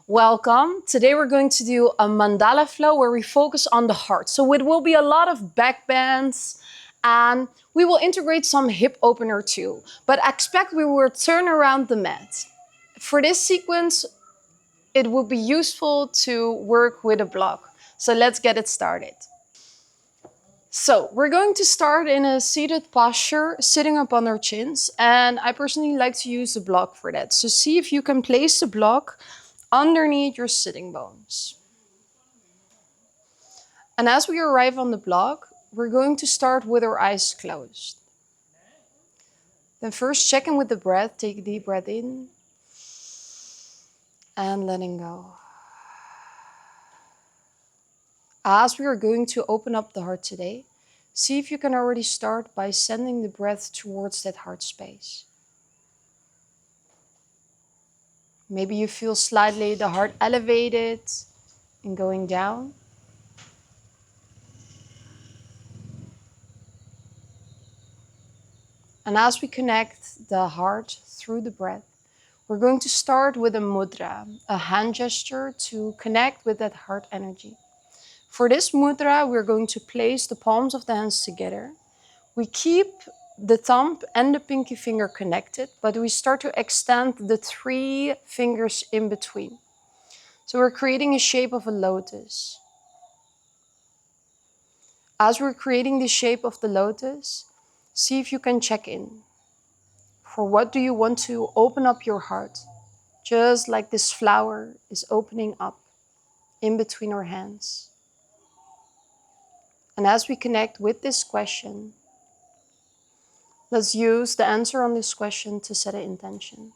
Welcome. Today we're going to do a mandala flow where we focus on the heart. So it will be a lot of back bends and we will integrate some hip opener too. But expect we will turn around the mat. For this sequence, it will be useful to work with a block. So let's get it started. So we're going to start in a seated posture, sitting up on our chins. And I personally like to use the block for that. So see if you can place the block underneath your sitting bones. And as we arrive on the block, we're going to start with our eyes closed. Then first check in with the breath. Take a deep breath in and letting go. As we are going to open up the heart today, see if you can already start by sending the breath towards that heart space. Maybe you feel slightly the heart elevated and going down. And as we connect the heart through the breath, we're going to start with a mudra, a hand gesture to connect with that heart energy. For this mudra, we're going to place the palms of the hands together. We keep the thumb and the pinky finger connected, but we start to extend the 3 fingers in between. So we're creating a shape of a lotus. As we're creating the shape of the lotus, see if you can check in. For what do you want to open up your heart? Just like this flower is opening up in between our hands. And as we connect with this question, let's use the answer on this question to set an intention.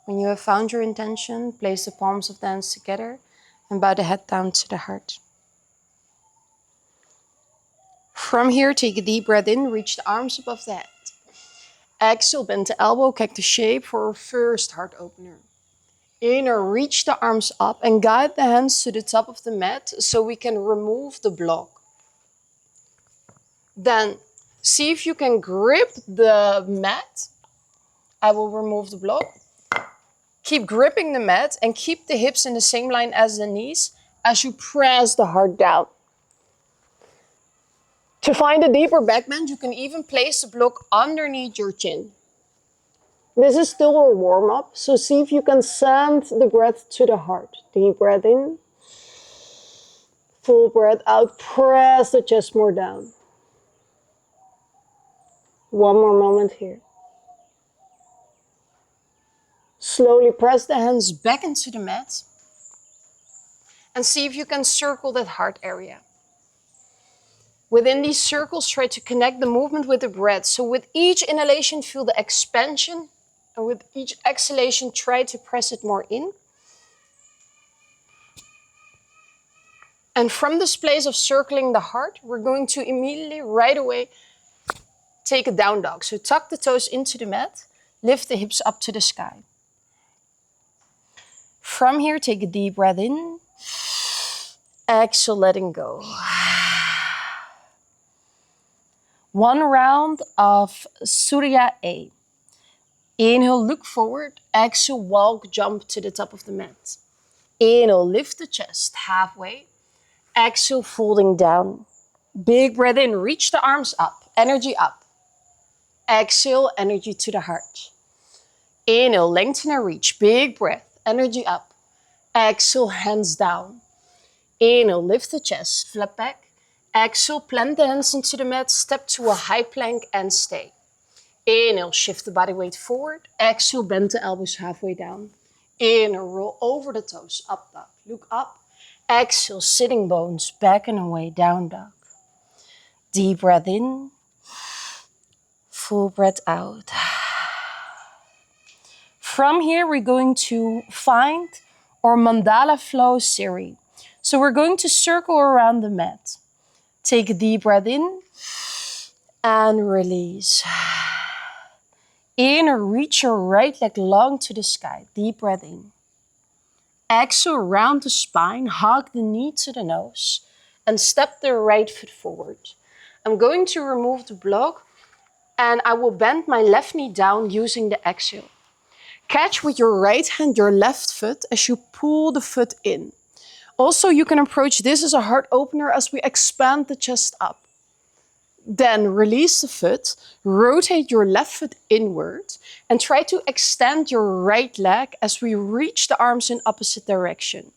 When you have found your intention, place the palms of the hands together and bow the head down to the heart. From here, take a deep breath in, reach the arms above the head. Exhale, bend the elbow, cactus shape for our first heart opener. Inhale, reach the arms up and guide the hands to the top of the mat so we can remove the block. Then see if you can grip the mat. I will remove the block. Keep gripping the mat and keep the hips in the same line as the knees as you press the heart down. To find a deeper back bend, you can even place the block underneath your chin. This is still a warm-up, so see if you can send the breath to the heart. Deep breath in. Full breath out. Press the chest more down. One more moment here. Slowly press the hands back into the mat. And see if you can circle that heart area. Within these circles, try to connect the movement with the breath. So with each inhalation, feel the expansion. And with each exhalation, try to press it more in. And from this place of circling the heart, we're going to immediately, right away, take a down dog. So tuck the toes into the mat, lift the hips up to the sky. From here, take a deep breath in. Exhale, letting go. One round of Surya A. Inhale, look forward. Exhale, walk, jump to the top of the mat. Inhale, lift the chest halfway. Exhale, folding down. Big breath in, reach the arms up, energy up. Exhale, energy to the heart. Inhale, lengthen and reach, big breath, energy up. Exhale, hands down. Inhale, lift the chest, flip back. Exhale, plant the hands into the mat, step to a high plank and stay. Inhale, shift the body weight forward. Exhale, bend the elbows halfway down. Inhale, roll over the toes, up dog. Look up. Exhale, sitting bones, back and away, down dog. Deep breath in. Full breath out. From here, we're going to find our mandala flow series. So we're going to circle around the mat. Take a deep breath in and release. Inhale, reach your right leg long to the sky. Deep breath in. Exhale, round the spine, hug the knee to the nose, and step the right foot forward. I'm going to remove the block, and I will bend my left knee down using the exhale. Catch with your right hand your left foot as you pull the foot in. Also, you can approach this as a heart opener as we expand the chest up. Then release the foot, rotate your left foot inward, and try to extend your right leg as we reach the arms in opposite direction.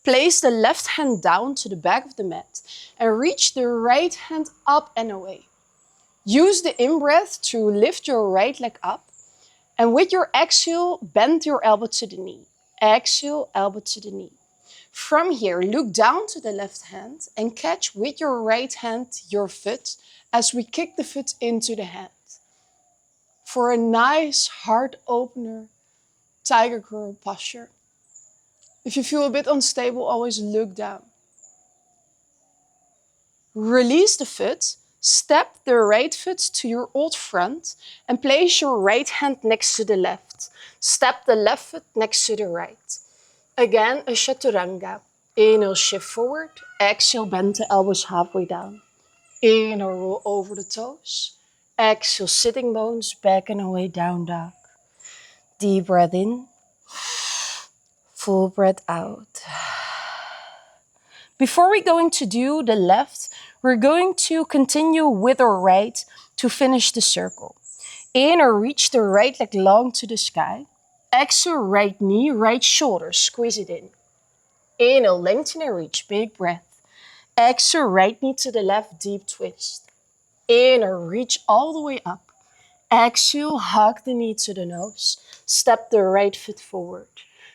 Place the left hand down to the back of the mat and reach the right hand up and away. Use the in-breath to lift your right leg up, and with your exhale, bend your elbow to the knee. Exhale, elbow to the knee. From here, look down to the left hand and catch with your right hand your foot as we kick the foot into the hand. For a nice heart opener, tiger curl posture. If you feel a bit unstable, always look down. Release the foot, step the right foot to your old front and place your right hand next to the left. Step the left foot next to the right. Again, a chaturanga. Inhale, shift forward. Exhale, bend the elbows halfway down. Inhale, roll over the toes. Exhale, sitting bones, back and away, down dog. Deep breath in. Full breath out. Before we're going to do the left, we're going to continue with our right to finish the circle. Inhale, reach the right leg long to the sky. Exhale, right knee, right shoulder, squeeze it in. Inhale, lengthen and reach, big breath. Exhale, right knee to the left, deep twist. Inhale, reach all the way up. Exhale, hug the knee to the nose. Step the right foot forward.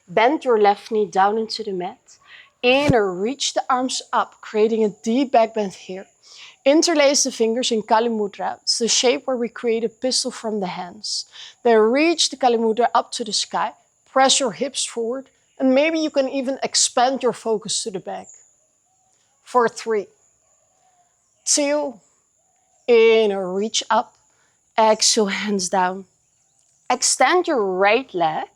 Bend your left knee down into the mat. Inhale, reach the arms up, creating a deep back bend here. Interlace the fingers in Kali Mudra. It's the shape where we create a pistol from the hands. Then reach the Kali Mudra up to the sky. Press your hips forward. And maybe you can even expand your focus to the back. For 3, 2, inhale, reach up. Exhale, hands down. Extend your right leg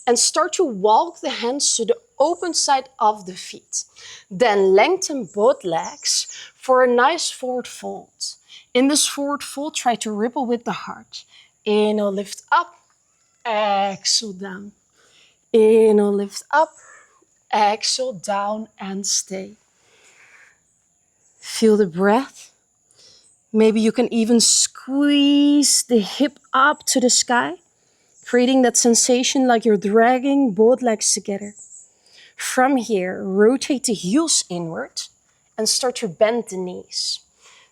and start to walk the hands to the open side of the feet. Then lengthen both legs for a nice forward fold. In this forward fold, try to ripple with the heart. Inhale, lift up. Exhale, down. Inhale, lift up. Exhale, down and stay. Feel the breath. Maybe you can even squeeze the hip up to the sky, creating that sensation like you're dragging both legs together. From here, rotate the heels inward and start to bend the knees.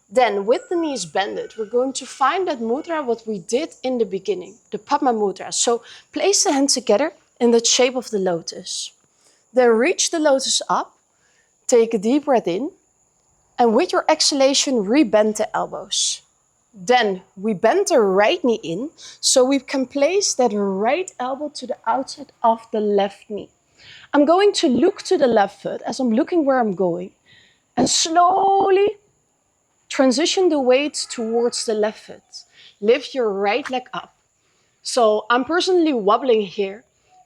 Then, with the knees bended, we're going to find that mudra what we did in the beginning, the Padma mudra. So place the hands together in the shape of the lotus. Then reach the lotus up, take a deep breath in, and with your exhalation, rebend the elbows. Then we bend the right knee in, so we can place that right elbow to the outside of the left knee. I'm going to look to the left foot as I'm looking where I'm going, and slowly transition the weight towards the left foot. Lift your right leg up. So I'm personally wobbling here.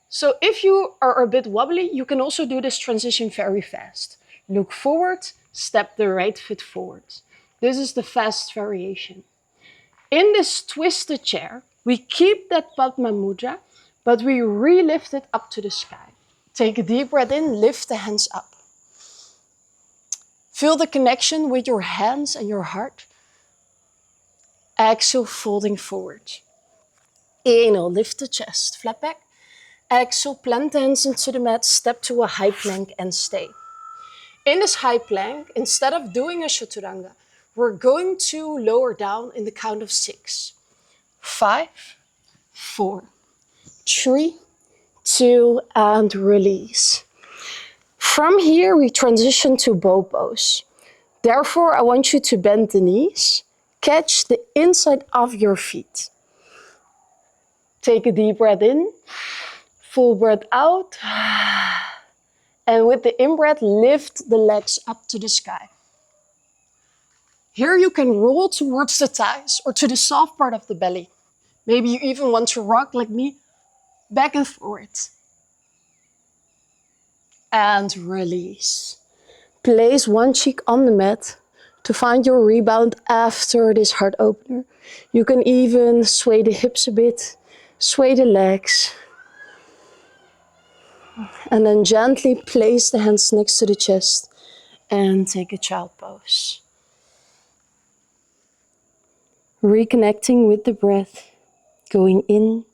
So if you are a bit wobbly, you can also do this transition very fast. Look forward, step the right foot forward. This is the fast variation. In this twisted chair, we keep that Padma mudra, but we re-lift it up to the sky. Take a deep breath in, lift the hands up. Feel the connection with your hands and your heart. Exhale, folding forward. Inhale, lift the chest, flat back. Exhale, plant the hands into the mat, step to a high plank and stay. In this high plank, instead of doing a chaturanga, we're going to lower down in the count of 6. 5, 4, 3, 2, and release. From here, we transition to bow pose. Therefore, I want you to bend the knees, catch the inside of your feet. Take a deep breath in, full breath out. And with the in-breath, lift the legs up to the sky. Here you can roll towards the thighs or to the soft part of the belly. Maybe you even want to rock like me, back and forward. And release. Place one cheek on the mat to find your rebound after this heart opener. You can even sway the hips a bit, sway the legs. And then gently place the hands next to the chest and take a child pose. Reconnecting with the breath, going in,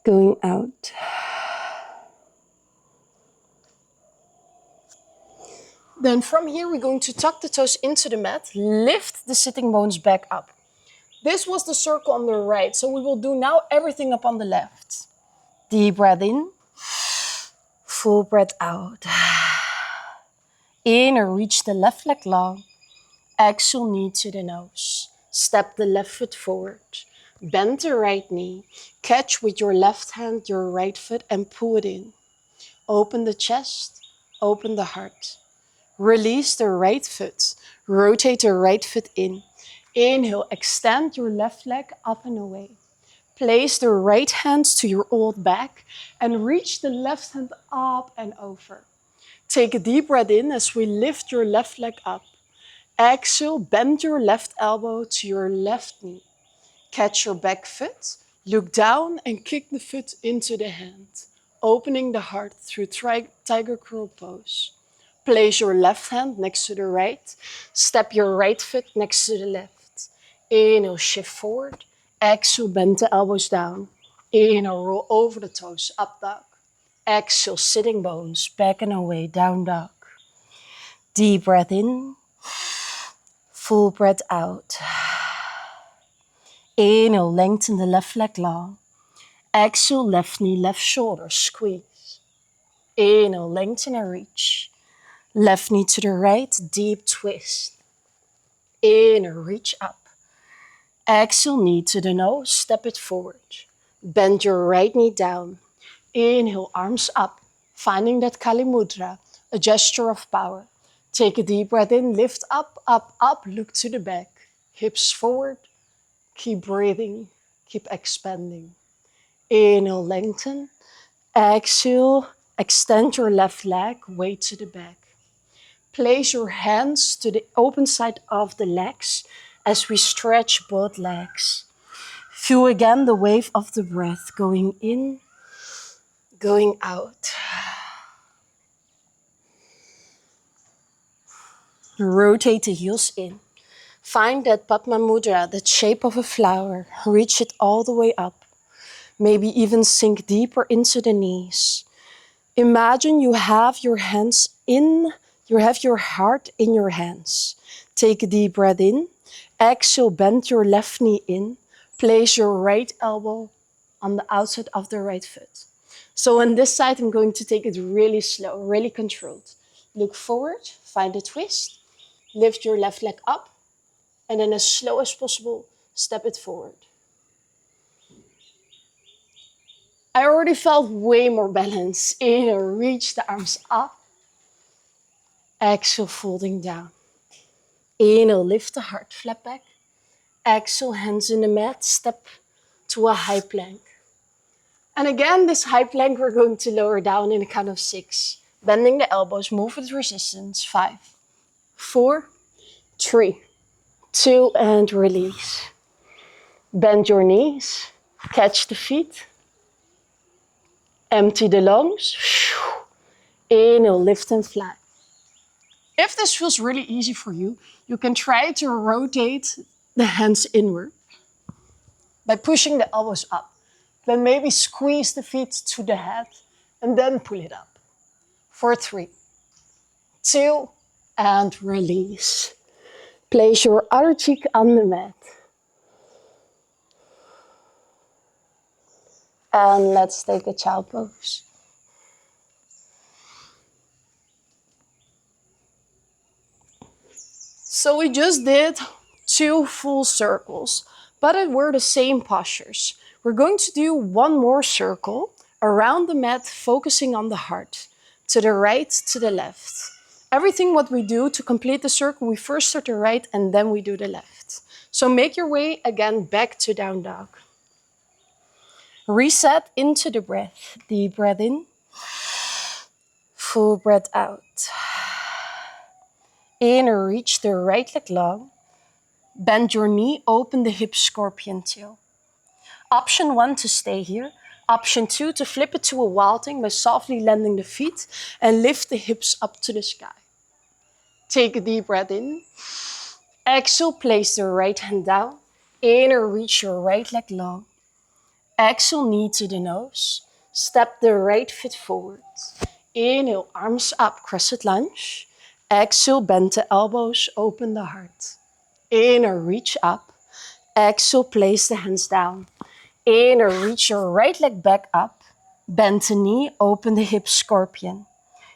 going out. Then from here, we're going to tuck the toes into the mat, lift the sitting bones back up. This was the circle on the right, so we will do now everything up on the left. Deep breath in, full breath out. In or reach the left leg long. Exhale, knee to the nose. Step the left foot forward. Bend the right knee. Catch with your left hand your right foot and pull it in. Open the chest, open the heart. Release the right foot. Rotate the right foot in. Inhale, extend your left leg up and away. Place the right hand to your old back and reach the left hand up and over. Take a deep breath in as we lift your left leg up. Exhale, bend your left elbow to your left knee. Catch your back foot, look down and kick the foot into the hand, opening the heart through tiger curl pose. Place your left hand next to the right. Step your right foot next to the left. Inhale, shift forward. Exhale, bend the elbows down. Inhale, roll over the toes, up dog. Exhale, sitting bones, back and away, down dog. Deep breath in. Full breath out. Inhale, lengthen the left leg long. Exhale, left knee, left shoulder, squeeze. Inhale, lengthen and reach. Left knee to the right, deep twist. Inhale, reach up. Exhale, knee to the nose, step it forward. Bend your right knee down. Inhale, arms up, finding that Kali Mudra, a gesture of power. Take a deep breath in, lift up, up, up, look to the back. Hips forward, keep breathing, keep expanding. Inhale, lengthen. Exhale, extend your left leg, weight to the back. Place your hands to the open side of the legs as we stretch both legs. Feel again the wave of the breath going in, going out. Rotate the heels in. Find that Padma Mudra, that shape of a flower. Reach it all the way up. Maybe even sink deeper into the knees. Imagine you have your hands in, you have your heart in your hands. Take a deep breath in. Exhale, bend your left knee in. Place your right elbow on the outside of the right foot. So on this side, I'm going to take it really slow, really controlled. Look forward, find a twist. Lift your left leg up. And then as slow as possible, step it forward. I already felt way more balance. Inhale, reach the arms up. Exhale, folding down. Inhale, lift the heart, flat back. Exhale, hands in the mat, step to a high plank. And again, this high plank we're going to lower down in a count of 6. Bending the elbows, move with resistance. 5, 4, 3, 2, and release. Bend your knees, catch the feet. Empty the lungs. Inhale, lift and fly. If this feels really easy for you, you can try to rotate the hands inward by pushing the elbows up. Then maybe squeeze the feet to the head and then pull it up. For 3, 2, and release. Place your other cheek on the mat. And let's take a child pose. So we just did 2 full circles, but it were the same postures. We're going to do 1 more circle around the mat, focusing on the heart, to the right, to the left. Everything what we do to complete the circle, we first start the right and then we do the left. So make your way again back to down dog. Reset into the breath. Deep breath in, full breath out. In, reach the right leg long. Bend your knee, open the hip, scorpion tail. Option 1 to stay here. Option 2, to flip it to a wilding by softly landing the feet and lift the hips up to the sky. Take a deep breath in. Exhale, place the right hand down. Inhale, reach your right leg long. Exhale, knee to the nose. Step the right foot forward. Inhale, arms up, crescent lunge. Exhale, bend the elbows, open the heart. Inhale, reach up. Exhale, place the hands down. Inhale, reach your right leg back up. Bend the knee, open the hips, scorpion.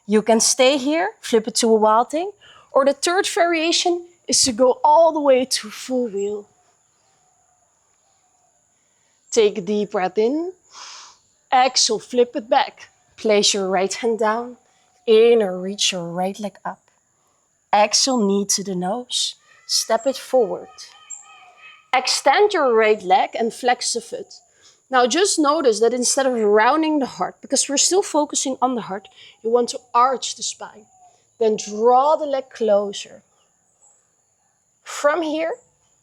You can stay here, flip it to a wilding, or the third variation is to go all the way to full wheel. Take a deep breath in. Exhale, flip it back. Place your right hand down. Inhale, reach your right leg up. Exhale, knee to the nose. Step it forward. Extend your right leg and flex the foot. Now just notice that instead of rounding the heart, because we're still focusing on the heart, you want to arch the spine. Then draw the leg closer. From here,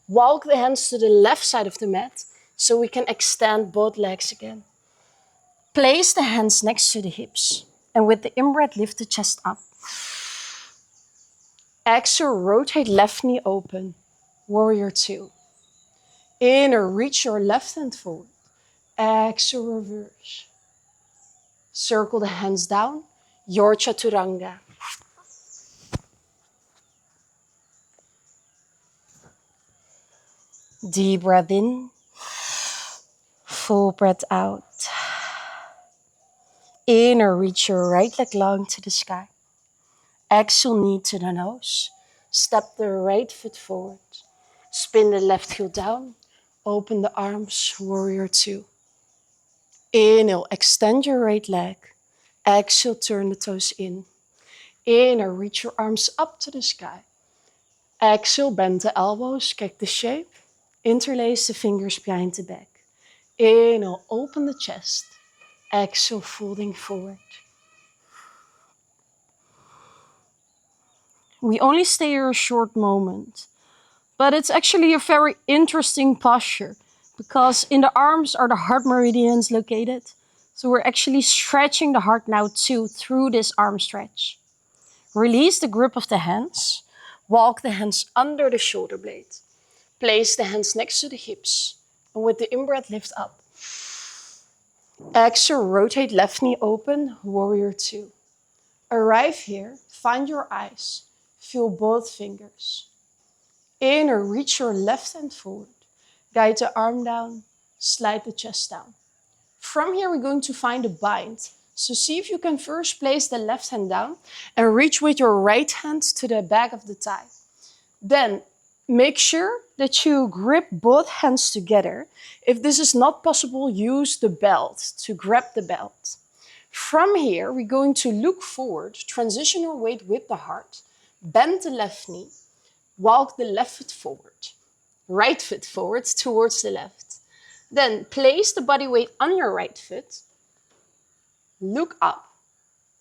walk the hands to the left side of the mat so we can extend both legs again. Place the hands next to the hips and with the in-breath lift the chest up. Exhale, rotate left knee open, warrior 2. Inhale, reach your left hand forward. Exhale, reverse. Circle the hands down, your chaturanga. Deep breath in, full breath out. Inhale, reach your right leg long to the sky. Exhale, knee to the nose. Step the right foot forward. Spin the left heel down. Open the arms, warrior 2. Inhale, extend your right leg. Exhale, turn the toes in. Inhale, reach your arms up to the sky. Exhale, bend the elbows, kick the shape. Interlace the fingers behind the back. Inhale, open the chest. Exhale, folding forward. We only stay here a short moment, but it's actually a very interesting posture because in the arms are the heart meridians located. So we're actually stretching the heart now too through this arm stretch. Release the grip of the hands. Walk the hands under the shoulder blade. Place the hands next to the hips. And with the in-breath, lift up. Exhale, rotate left knee open, warrior 2. Arrive here, find your eyes. Feel both fingers. Inhale, reach your left hand forward. Guide the arm down, slide the chest down. From here, we're going to find a bind. So see if you can first place the left hand down and reach with your right hand to the back of the thigh. Then make sure that you grip both hands together. If this is not possible, use the belt to grab the belt. From here, we're going to look forward, transition your weight with the heart, bend the left knee, walk the left foot forward, right foot forward towards the left. Then place the body weight on your right foot, look up,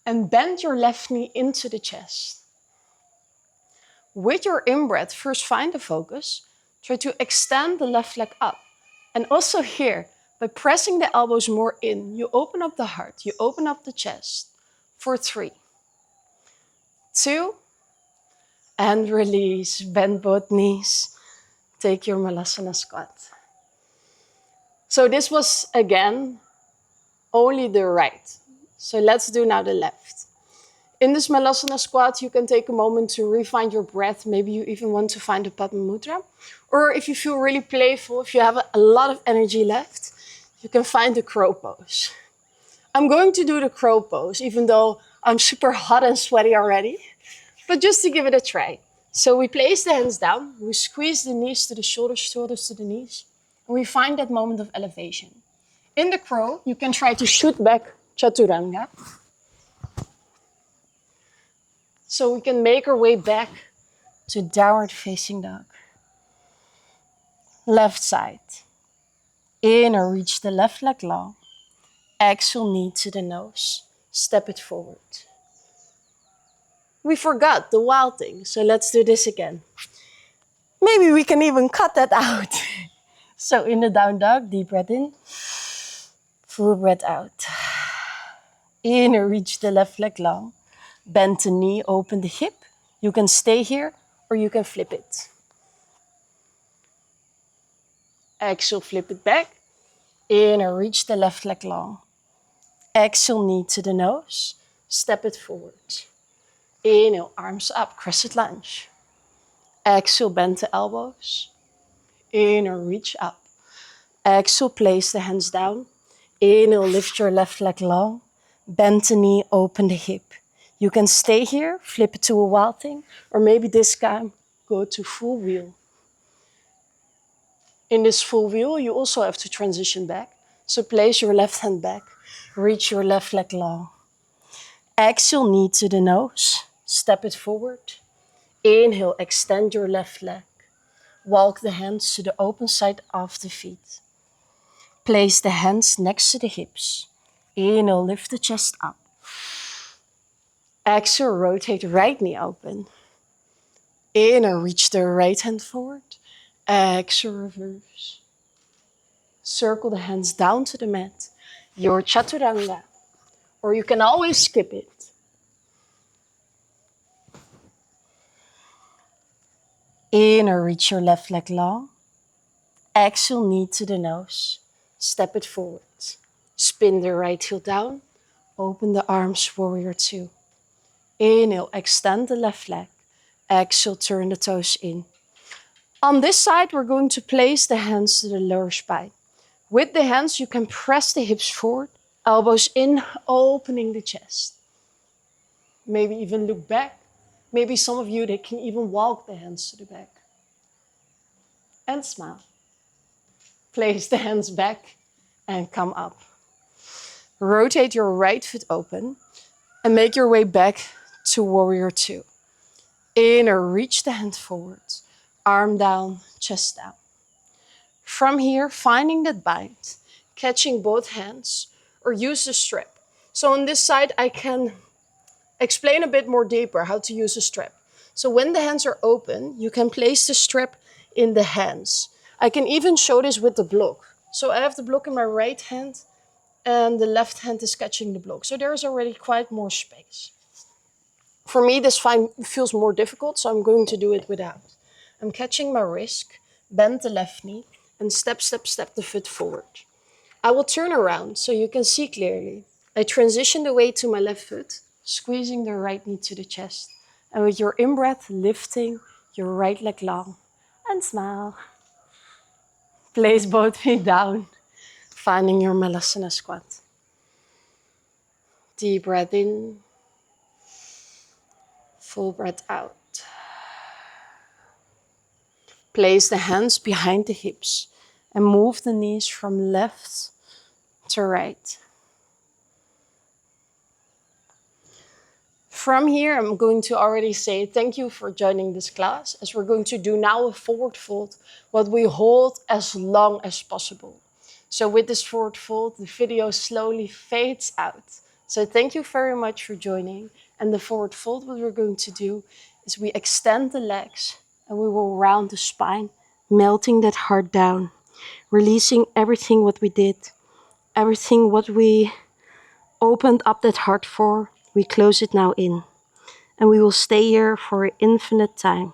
and bend your left knee into the chest. With your in-breath, first find the focus. Try to extend the left leg up. And also here, by pressing the elbows more in, you open up the heart, you open up the chest. For 3, 2, and release. Bend both knees. Take your Malasana squat. So this was, again, only the right. So let's do now the left. In this Malasana squat, you can take a moment to refine your breath. Maybe you even want to find a Padma Mudra. Or if you feel really playful, if you have a lot of energy left, you can find the crow pose. I'm going to do the crow pose, even though I'm super hot and sweaty already. But just to give it a try. So we place the hands down, we squeeze the knees to the shoulders, shoulders to the knees, and we find that moment of elevation. In the crow, you can try to shoot back chaturanga. So we can make our way back to downward facing dog. Left side. Inhale, reach the left leg long. Exhale, knee to the nose. Step it forward. We forgot the wild thing, so let's do this again. Maybe we can even cut that out. So in the down dog, deep breath in. Full breath out. Inhale, reach the left leg long. Bend the knee, open the hip. You can stay here or you can flip it. Exhale, flip it back. Inhale, reach the left leg long. Exhale, knee to the nose. Step it forward. Inhale, arms up, crescent lunge. Exhale, bend the elbows. Inhale, reach up. Exhale, place the hands down. Inhale, lift your left leg long. Bend the knee, open the hip. You can stay here, flip it to a wild thing, or maybe this time go to full wheel. In this full wheel, you also have to transition back. So place your left hand back, reach your left leg long. Exhale, knee to the nose, step it forward. Inhale, extend your left leg. Walk the hands to the open side of the feet. Place the hands next to the hips. Inhale, lift the chest up. Exhale, rotate right knee open. Inhale, reach the right hand forward. Exhale, reverse. Circle the hands down to the mat, your chaturanga, or you can always skip it. Inhale, reach your left leg long. Exhale, knee to the nose. Step it forward. Spin the right heel down. Open the arms, warrior two. Inhale, extend the left leg. Exhale, turn the toes in. On this side, we're going to place the hands to the lower spine. With the hands, you can press the hips forward, elbows in, opening the chest. Maybe even look back. Maybe some of you, they can even walk the hands to the back. And smile. Place the hands back and come up. Rotate your right foot open and make your way back to warrior two. Inhale, reach the hand forward, arm down, chest down. From here, finding that bind, catching both hands or use the strap. So on this side, I can explain a bit more deeper how to use a strap. So when the hands are open, you can place the strap in the hands. I can even show this with the block. So I have the block in my right hand and the left hand is catching the block. So there's already quite more space. For me, this feels more difficult, so I'm going to do it without. I'm catching my wrist, bend the left knee, and step the foot forward. I will turn around so you can see clearly. I transition the weight to my left foot, squeezing the right knee to the chest. And with your in-breath, lifting your right leg long and smile. Place both feet down, finding your Malasana squat. Deep breath in, full breath out. Place the hands behind the hips and move the knees from left to right. From here, I'm going to already say thank you for joining this class, as we're going to do now a forward fold, what we hold as long as possible. So with this forward fold, the video slowly fades out. So thank you very much for joining. And the forward fold, what we're going to do is we extend the legs and we will round the spine, melting that heart down, releasing everything what we did, everything what we opened up that heart for. We close it now in, and we will stay here for infinite time.